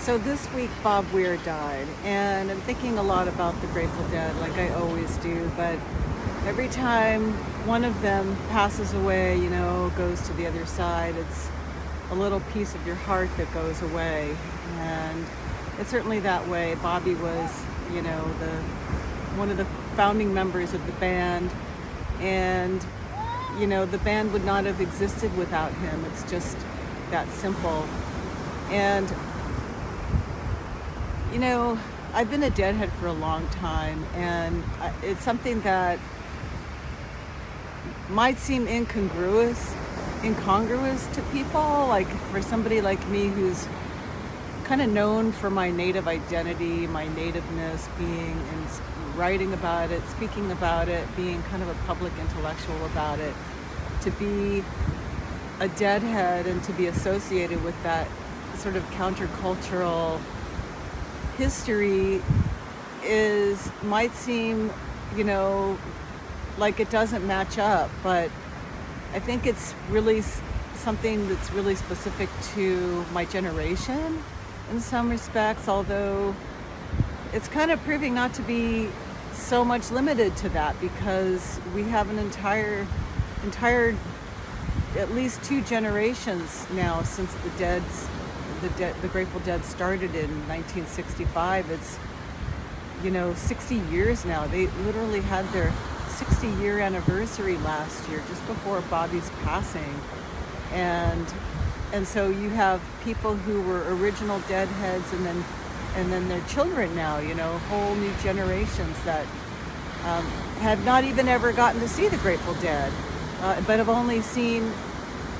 So this week, Bob Weir died, and I'm thinking a lot about the Grateful Dead, like I always do. But every time one of them passes away, goes to the other side, it's a little piece of your heart that goes away. And it's certainly that way. Bobby was, the one of the founding members of the band, and the band would not have existed without him. It's just that simple. And I've been a Deadhead for a long time, and it's something that might seem incongruous to people, like for somebody like me who's kind of known for my native identity, my nativeness, being in writing about it, speaking about it, being kind of a public intellectual about it, to be a Deadhead and to be associated with that sort of countercultural history might seem, like it doesn't match up, but I think it's really something that's really specific to my generation in some respects, although it's kind of proving not to be so much limited to that, because we have an entire at least two generations now since the Grateful Dead started in 1965. It's 60 years now. They literally had their 60-year anniversary last year, just before Bobby's passing, and so you have people who were original Deadheads, and then their children now, whole new generations that have not even ever gotten to see the Grateful Dead, but have only seen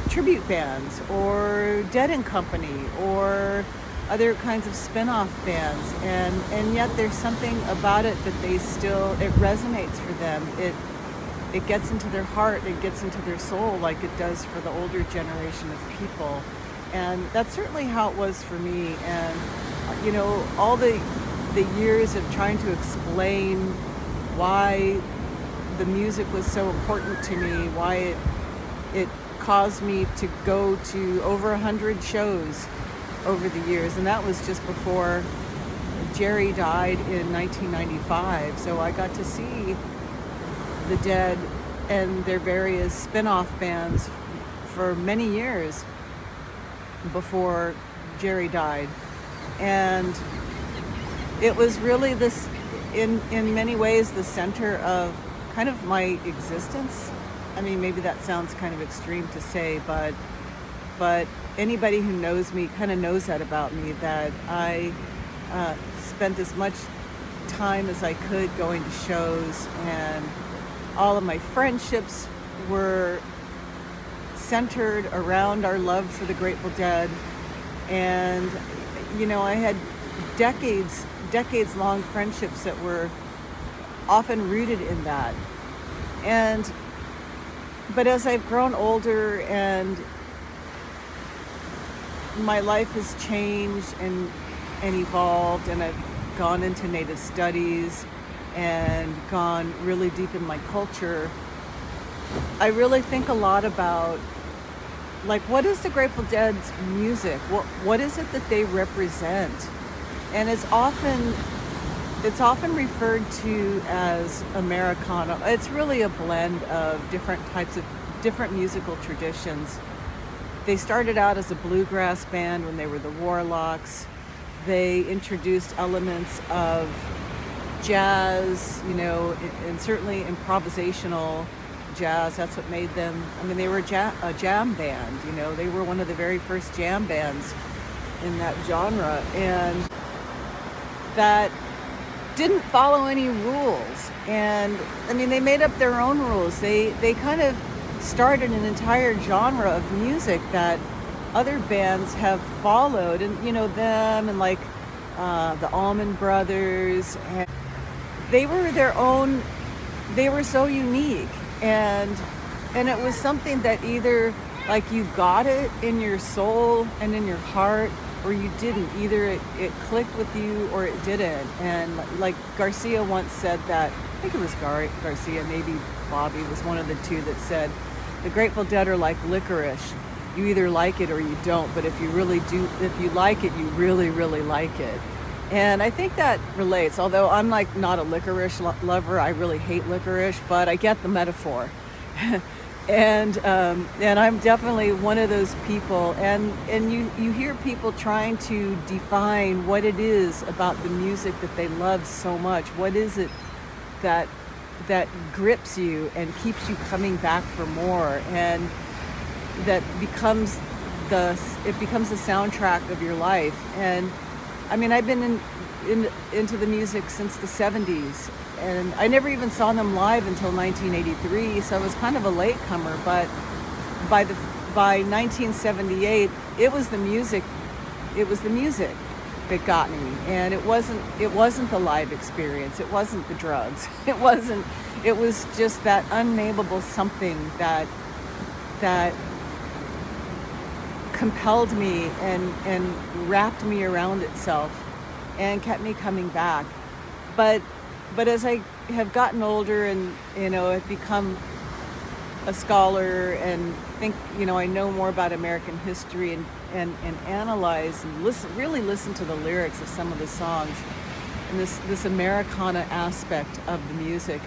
tribute bands or Dead and Company or other kinds of spin-off bands, and yet there's something about it that it resonates for them. It gets into their heart, it gets into their soul, like it does for the older generation of people. And that's certainly how it was for me. And all the years of trying to explain why the music was so important to me, why it caused me to go to over 100 shows over the years, and that was just before Jerry died in 1995. So I got to see the Dead and their various spin-off bands for many years before Jerry died, and it was really this, in many ways, the center of kind of my existence. I mean, maybe that sounds kind of extreme to say, but anybody who knows me kind of knows that about me, that I spent as much time as I could going to shows, and all of my friendships were centered around our love for the Grateful Dead. And I had decades long friendships that were often rooted in that. But as I've grown older and my life has changed and evolved, and I've gone into Native studies and gone really deep in my culture, I really think a lot about, like, what is the Grateful Dead's music? What is it that they represent? And it's often referred to as Americana. It's really a blend of different musical traditions. They started out as a bluegrass band when they were the Warlocks. They introduced elements of jazz, and certainly improvisational jazz. That's what made them, they were a jam band, they were one of the very first jam bands in that genre, and that didn't follow any rules. And they made up their own rules. They kind of started an entire genre of music that other bands have followed, and them and like the Allman Brothers, and they were their own. They were so unique, and it was something that either like you got it in your soul and in your heart, or you didn't. Either it clicked with you or it didn't. And like Garcia once said that, I think it was Garcia, maybe Bobby was one of the two, that said the Grateful Dead are like licorice. you either like it or you don't. But if you really do, if you like it, you really, really like it. And I think that relates. Although I'm like not a licorice lover, I really hate licorice, but I get the metaphor. And I'm definitely one of those people. And you hear people trying to define what it is about the music that they love so much. What is it that grips you and keeps you coming back for more, and that becomes the soundtrack of your life. And I mean, I've been into the music since the 70s, and I never even saw them live until 1983, so I was kind of a latecomer. But by 1978, it was the music that got me, and it wasn't the live experience, it wasn't the drugs, it was just that unnameable something that compelled me and wrapped me around itself and kept me coming back. But as I have gotten older and, I've become a scholar and think, I know more about American history and analyze and really listen to the lyrics of some of the songs and this Americana aspect of the music.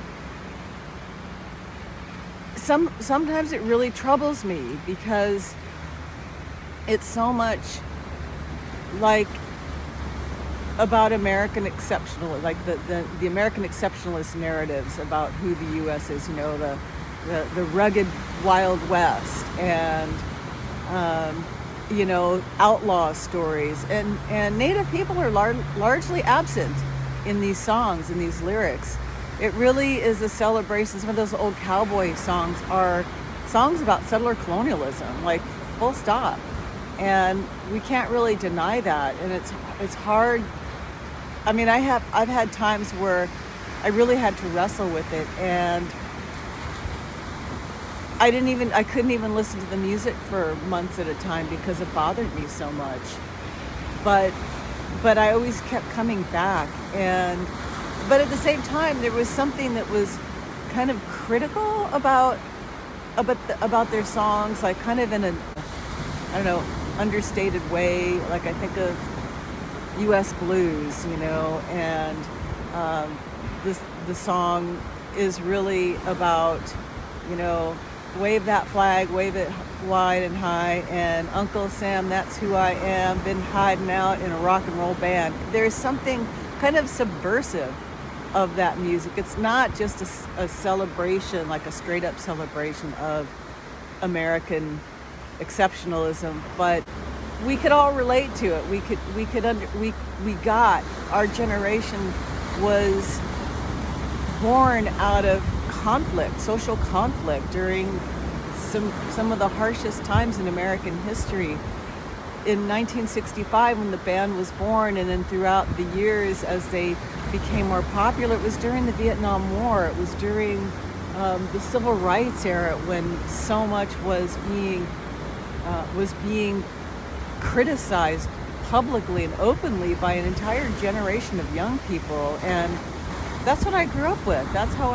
Sometimes it really troubles me because it's so much like about American exceptional, like the American exceptionalist narratives about who the U.S. is, the rugged Wild West, and outlaw stories, and Native people are largely absent in these songs, in these lyrics. It really is a celebration. Some of those old cowboy songs are songs about settler colonialism, like full stop. And we can't really deny that. And it's hard. I mean, I've had times where I really had to wrestle with it, and I couldn't even listen to the music for months at a time because it bothered me so much. But I always kept coming back, but at the same time, there was something that was kind of critical about their songs, like kind of in a, I don't know, understated way. Like I think of U.S. blues, and the song is really about, wave that flag, wave it wide and high, and Uncle Sam, that's who I am, been hiding out in a rock and roll band. There's something kind of subversive of that music. It's not just a celebration, like a straight up celebration of American exceptionalism, but we could all relate to it. Our generation was born out of conflict, social conflict during some of the harshest times in American history. In 1965, when the band was born, and then throughout the years as they became more popular, it was during the Vietnam War. It was during the Civil Rights era, when so much was being criticized publicly and openly by an entire generation of young people. And that's what I grew up with. That's how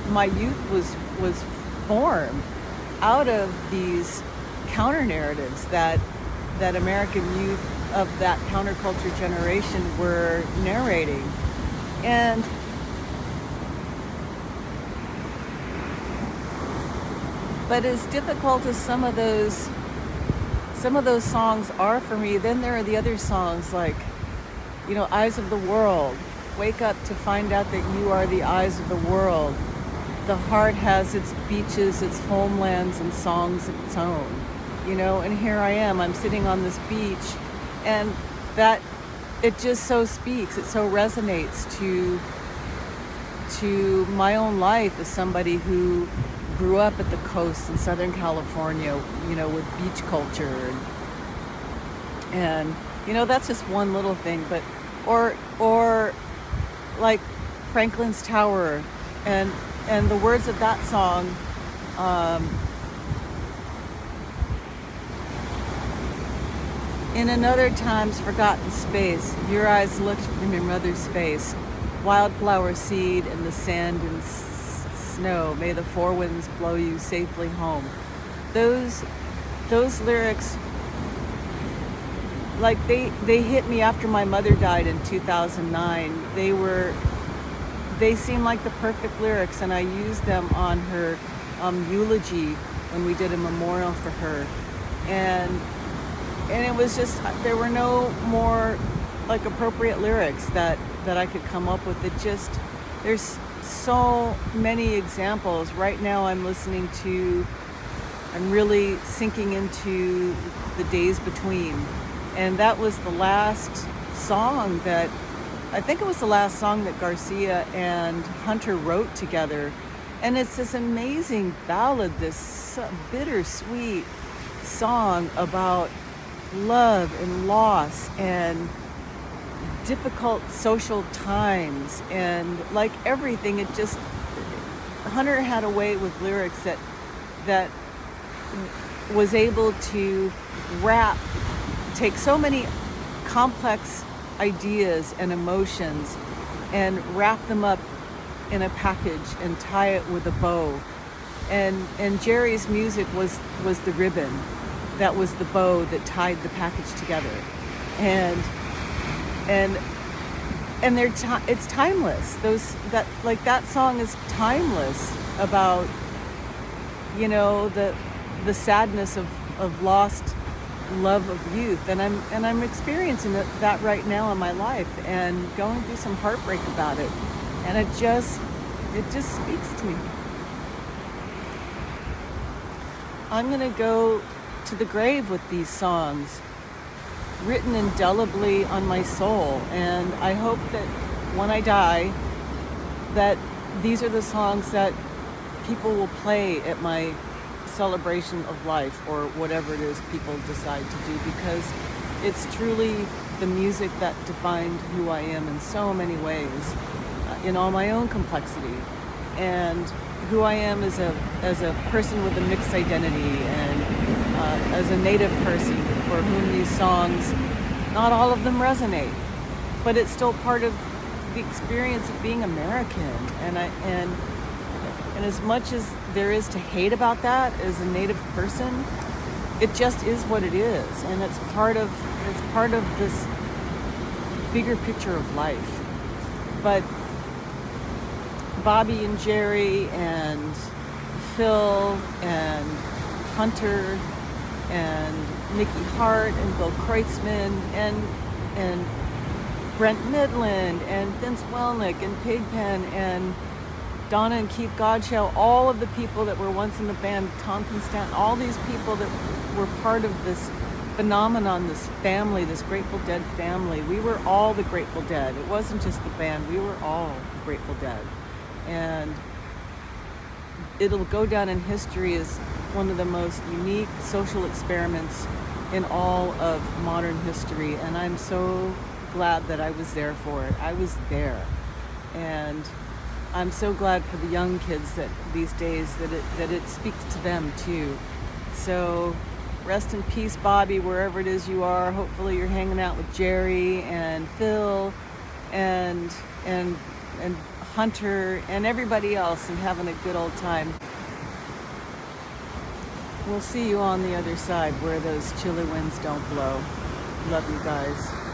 my youth was formed, out of these counter narratives that American youth of that counterculture generation were narrating. And but as difficult as some of those songs are for me, then there are the other songs like, Eyes of the World. Wake up to find out that you are the eyes of the world. The heart has its beaches, its homelands, and songs of its own. And here I am, I'm sitting on this beach, and that, it just so speaks, it so resonates to my own life as somebody who grew up at the coast in Southern California, with beach culture. And that's just one little thing, but, or like Franklin's Tower, and the words of that song, in another time's forgotten space, your eyes looked from your mother's face, wildflower seed in the sand and snow, may the four winds blow you safely home. those lyrics, like they hit me after my mother died in 2009. They seemed like the perfect lyrics, and I used them on her eulogy when we did a memorial for her. And it was just, there were no more like appropriate lyrics that I could come up with. It just, there's so many examples. Right now I'm really sinking into The Days Between. And that was the last song that, I think it was the last song that Garcia and Hunter wrote together. And it's this amazing ballad, this bittersweet song about love and loss and difficult social times, and like everything, it just, Hunter had a way with lyrics that was able to take so many complex ideas and emotions and wrap them up in a package and tie it with a bow. And Jerry's music was the ribbon that was the bow that tied the package together. And it's timeless. That song is timeless, about, you know, the sadness of lost love of youth, and I'm experiencing that right now in my life, and going through some heartbreak about it, and it just speaks to me. I'm gonna go to the grave with these songs written indelibly on my soul, and I hope that when I die, that these are the songs that people will play at my celebration of life, or whatever it is people decide to do, because it's truly the music that defined who I am in so many ways, in all my own complexity, and who I am as a person with a mixed identity, and as a Native person for whom these songs, not all of them resonate, but it's still part of the experience of being American. And as much as there is to hate about that as a Native person, it just is what it is, and it's part of this bigger picture of life. But Bobby and Jerry and Phil and Hunter and Mickey Hart and Bill Kreutzmann and Brent Midland and Vince Welnick and Pigpen and Donna and Keith Godshell, all of the people that were once in the band, Tom Constantin, all these people that were part of this phenomenon, this family, this Grateful Dead family. We were all the Grateful Dead. It wasn't just the band. We were all the Grateful Dead. And it'll go down in history as one of the most unique social experiments in all of modern history. And I'm so glad that I was there for it. I was there. And I'm so glad for the young kids that these days that it speaks to them too. So rest in peace, Bobby, wherever it is you are. Hopefully you're hanging out with Jerry and Phil and Hunter and everybody else and having a good old time. We'll see you on the other side where those chilly winds don't blow. Love you guys.